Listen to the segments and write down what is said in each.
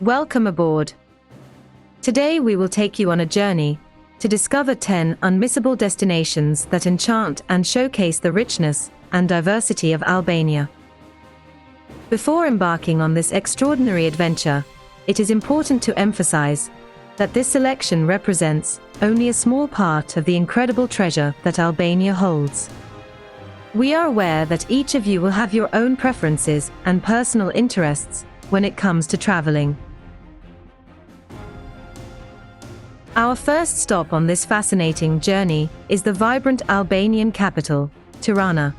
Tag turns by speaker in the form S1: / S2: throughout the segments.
S1: Welcome aboard. Today we will take you on a journey to discover 10 unmissable destinations that enchant and showcase the richness and diversity of Albania. Before embarking on this extraordinary adventure, it is important to emphasize that this selection represents only a small part of the incredible treasure that Albania holds. We are aware that each of you will have your own preferences and personal interests when it comes to traveling. Our first stop on this fascinating journey is the vibrant Albanian capital, Tirana.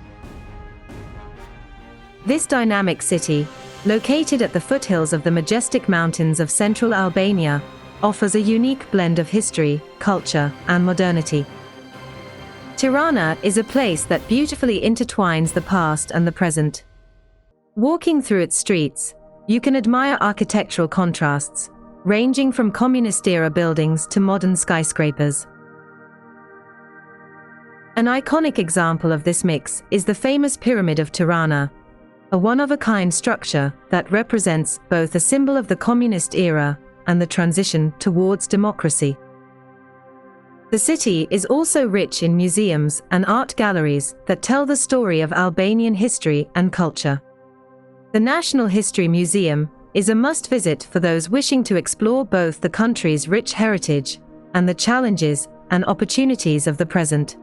S1: This dynamic city, located at the foothills of the majestic mountains of central Albania, offers a unique blend of history, culture, and modernity. Tirana is a place that beautifully intertwines the past and the present. Walking through its streets, you can admire architectural contrasts, ranging from communist-era buildings to modern skyscrapers. An iconic example of this mix is the famous Pyramid of Tirana, a one-of-a-kind structure that represents both a symbol of the communist era and the transition towards democracy. The city is also rich in museums and art galleries that tell the story of Albanian history and culture. The National History Museum is a must-visit for those wishing to explore both the country's rich heritage and the challenges and opportunities of the present.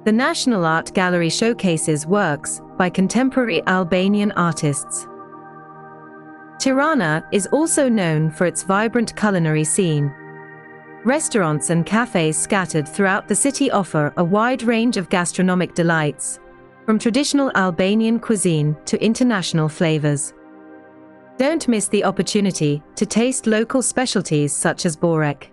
S1: The National Art Gallery showcases works by contemporary Albanian artists. Tirana is also known for its vibrant culinary scene. Restaurants and cafes scattered throughout the city offer a wide range of gastronomic delights, from traditional Albanian cuisine to international flavors. Don't miss the opportunity to taste local specialties such as borek.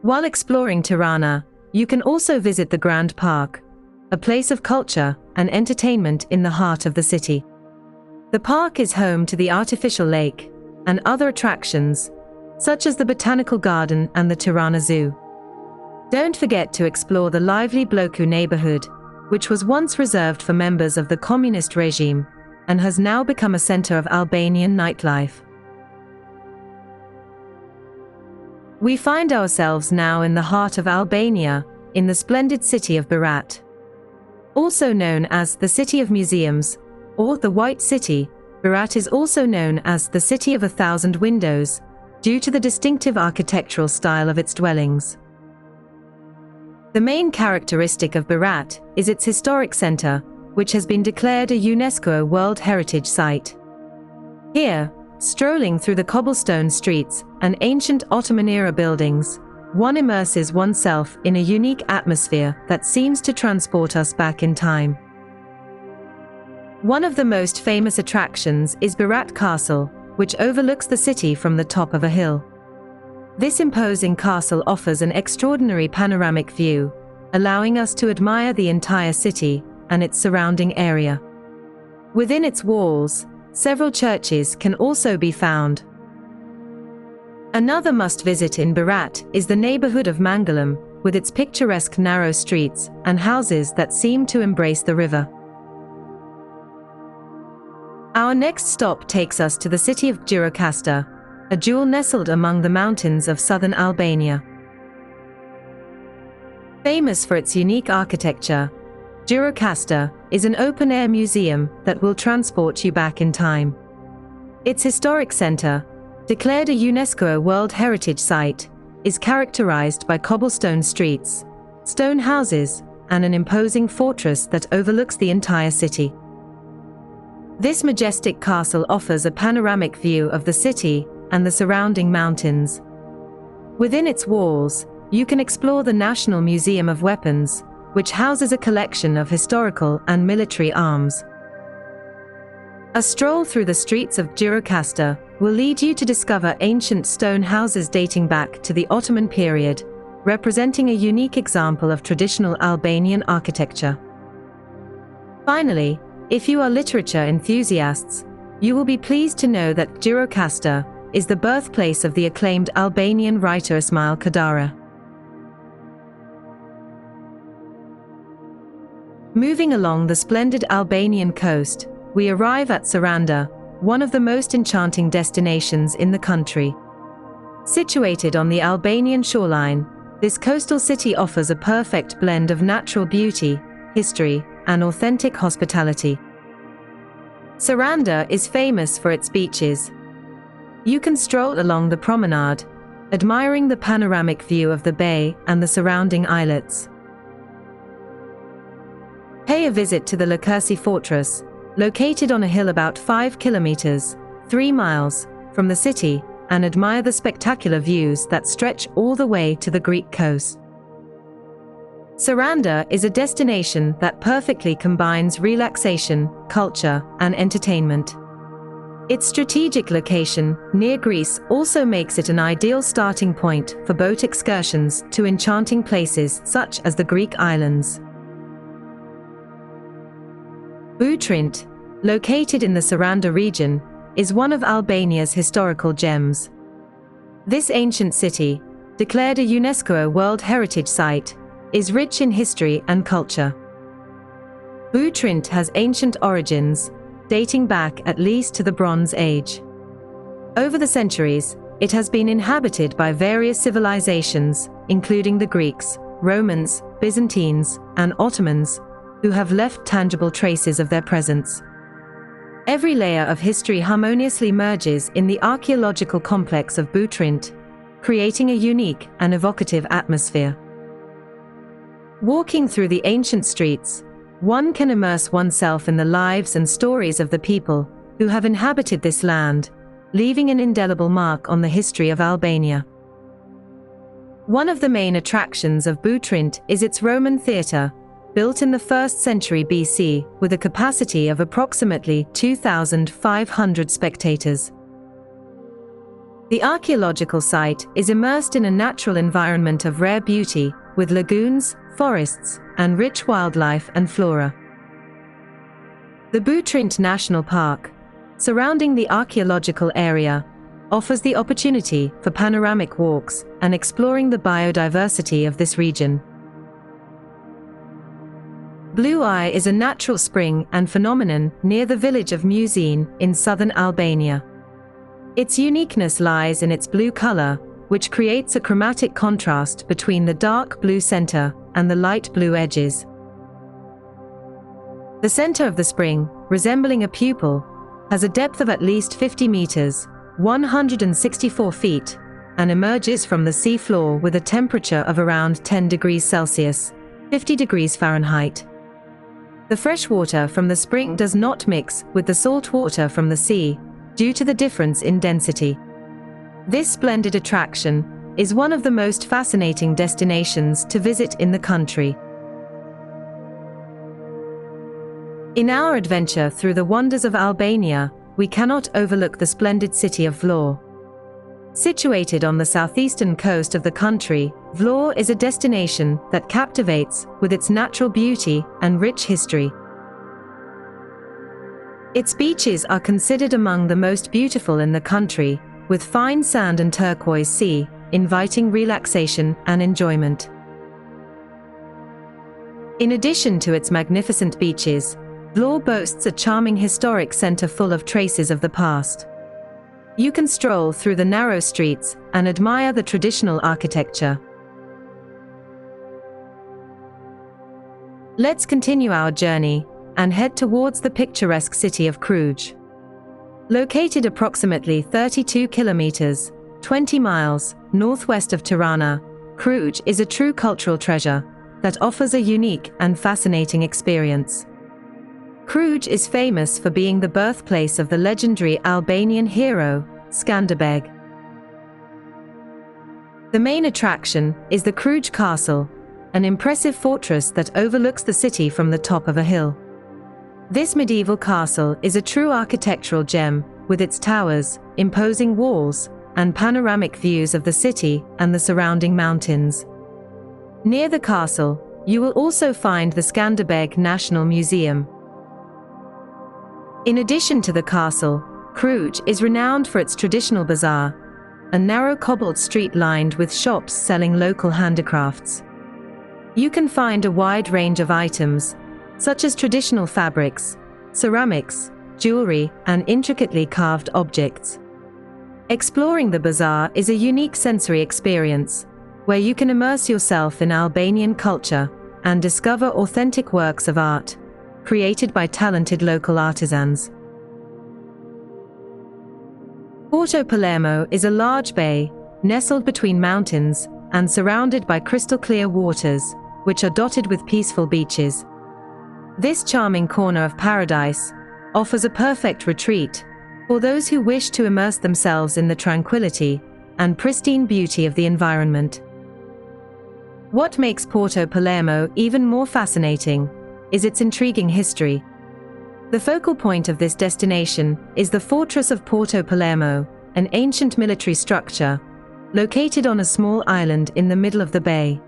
S1: While exploring Tirana, you can also visit the Grand Park, a place of culture and entertainment in the heart of the city. The park is home to the artificial lake and other attractions, such as the Botanical Garden and the Tirana Zoo. Don't forget to explore the lively Bloku neighborhood, which was once reserved for members of the communist regime and has now become a center of Albanian nightlife. We find ourselves now in the heart of Albania, in the splendid city of Berat. Also known as the City of Museums, or the White City, Berat is also known as the City of 1,000 Windows, due to the distinctive architectural style of its dwellings. The main characteristic of Berat is its historic center, which has been declared a UNESCO World Heritage Site. Here, strolling through the cobblestone streets and ancient Ottoman-era buildings, one immerses oneself in a unique atmosphere that seems to transport us back in time. One of the most famous attractions is Berat Castle, which overlooks the city from the top of a hill. This imposing castle offers an extraordinary panoramic view, allowing us to admire the entire city and its surrounding area. Within its walls, several churches can also be found. Another must-visit in Berat is the neighborhood of Mangalam, with its picturesque narrow streets and houses that seem to embrace the river. Our next stop takes us to the city of Gjirokaster, a jewel nestled among the mountains of southern Albania. Famous for its unique architecture, Gjirokaster is an open-air museum that will transport you back in time. Its historic center, declared a UNESCO World Heritage Site, is characterized by cobblestone streets, stone houses, and an imposing fortress that overlooks the entire city. This majestic castle offers a panoramic view of the city and the surrounding mountains. Within its walls, you can explore the National Museum of Weapons, which houses a collection of historical and military arms. A stroll through the streets of Gjirokaster will lead you to discover ancient stone houses dating back to the Ottoman period, representing a unique example of traditional Albanian architecture. Finally, if you are literature enthusiasts, you will be pleased to know that Gjirokaster is the birthplace of the acclaimed Albanian writer Ismail Kadara. Moving along the splendid Albanian coast, we arrive at Saranda, one of the most enchanting destinations in the country. Situated on the Albanian shoreline, this coastal city offers a perfect blend of natural beauty, history, and authentic hospitality. Saranda is famous for its beaches. You can stroll along the promenade, admiring the panoramic view of the bay and the surrounding islets. Pay a visit to the Gjirokaster fortress, located on a hill about 5 kilometers, 3 miles, from the city, and admire the spectacular views that stretch all the way to the Greek coast. Saranda is a destination that perfectly combines relaxation, culture, and entertainment. Its strategic location, near Greece, also makes it an ideal starting point for boat excursions to enchanting places such as the Greek islands. Butrint, located in the Saranda region, is one of Albania's historical gems. This ancient city, declared a UNESCO World Heritage Site, is rich in history and culture. Butrint has ancient origins, dating back at least to the Bronze Age. Over the centuries, it has been inhabited by various civilizations, including the Greeks, Romans, Byzantines, and Ottomans, who have left tangible traces of their presence. Every layer of history harmoniously merges in the archaeological complex of Butrint, creating a unique and evocative atmosphere. Walking through the ancient streets, one can immerse oneself in the lives and stories of the people who have inhabited this land, leaving an indelible mark on the history of Albania. One of the main attractions of Butrint is its Roman theatre, built in the 1st century BC with a capacity of approximately 2,500 spectators. The archaeological site is immersed in a natural environment of rare beauty, with lagoons, forests, and rich wildlife and flora. The Butrint National Park, surrounding the archaeological area, offers the opportunity for panoramic walks and exploring the biodiversity of this region. Blue Eye is a natural spring and phenomenon near the village of Muzin in southern Albania. Its uniqueness lies in its blue color, which creates a chromatic contrast between the dark blue center and the light blue edges. The center of the spring, resembling a pupil, has a depth of at least 50 meters, 164 feet, and emerges from the sea floor with a temperature of around 10 degrees Celsius, 50 degrees Fahrenheit. The fresh water from the spring does not mix with the salt water from the sea, due to the difference in density. This splendid attraction is one of the most fascinating destinations to visit in the country. In our adventure through the wonders of Albania, we cannot overlook the splendid city of Vlore. Situated on the southeastern coast of the country, Vlore is a destination that captivates with its natural beauty and rich history. Its beaches are considered among the most beautiful in the country, with fine sand and turquoise sea, inviting relaxation and enjoyment. In addition to its magnificent beaches, Vlore boasts a charming historic center full of traces of the past. You can stroll through the narrow streets and admire the traditional architecture. Let's continue our journey and head towards the picturesque city of Kruje. Located approximately 32 kilometers, 20 miles, northwest of Tirana, Kruje is a true cultural treasure that offers a unique and fascinating experience. Kruje is famous for being the birthplace of the legendary Albanian hero, Skanderbeg. The main attraction is the Kruje Castle, an impressive fortress that overlooks the city from the top of a hill. This medieval castle is a true architectural gem, with its towers, imposing walls, and panoramic views of the city and the surrounding mountains. Near the castle, you will also find the Skanderbeg National Museum. In addition to the castle, Kruje is renowned for its traditional bazaar, a narrow cobbled street lined with shops selling local handicrafts. You can find a wide range of items, such as traditional fabrics, ceramics, jewelry, and intricately carved objects. Exploring the bazaar is a unique sensory experience, where you can immerse yourself in Albanian culture and discover authentic works of art, created by talented local artisans. Porto Palermo is a large bay, nestled between mountains, and surrounded by crystal-clear waters, which are dotted with peaceful beaches. This charming corner of paradise offers a perfect retreat for those who wish to immerse themselves in the tranquility and pristine beauty of the environment. What makes Porto Palermo even more fascinating is its intriguing history. The focal point of this destination is the fortress of Porto Palermo, an ancient military structure located on a small island in the middle of the bay.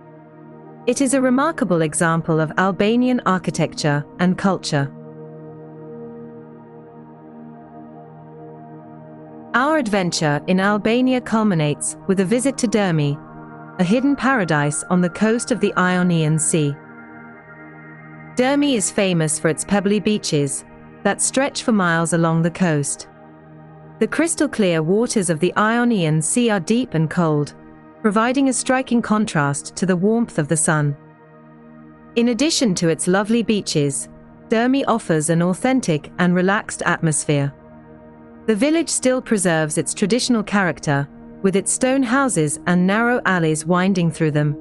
S1: It is a remarkable example of Albanian architecture and culture. Our adventure in Albania culminates with a visit to Dhermi, a hidden paradise on the coast of the Ionian Sea. Dhermi is famous for its pebbly beaches that stretch for miles along the coast. The crystal-clear waters of the Ionian Sea are deep and cold, providing a striking contrast to the warmth of the sun. In addition to its lovely beaches, Dhermi offers an authentic and relaxed atmosphere. The village still preserves its traditional character, with its stone houses and narrow alleys winding through them.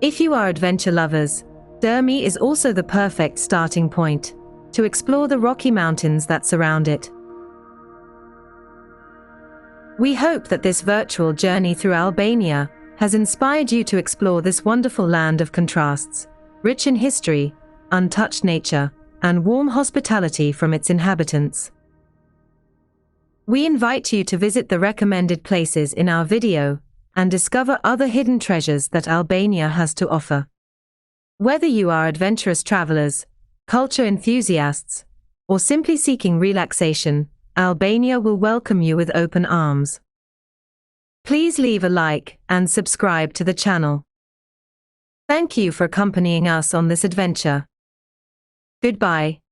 S1: If you are adventure lovers, Dhermi is also the perfect starting point to explore the rocky mountains that surround it. We hope that this virtual journey through Albania has inspired you to explore this wonderful land of contrasts, rich in history, untouched nature, and warm hospitality from its inhabitants. We invite you to visit the recommended places in our video and discover other hidden treasures that Albania has to offer. Whether you are adventurous travelers, culture enthusiasts, or simply seeking relaxation, Albania will welcome you with open arms. Please leave a like and subscribe to the channel. Thank you for accompanying us on this adventure. Goodbye.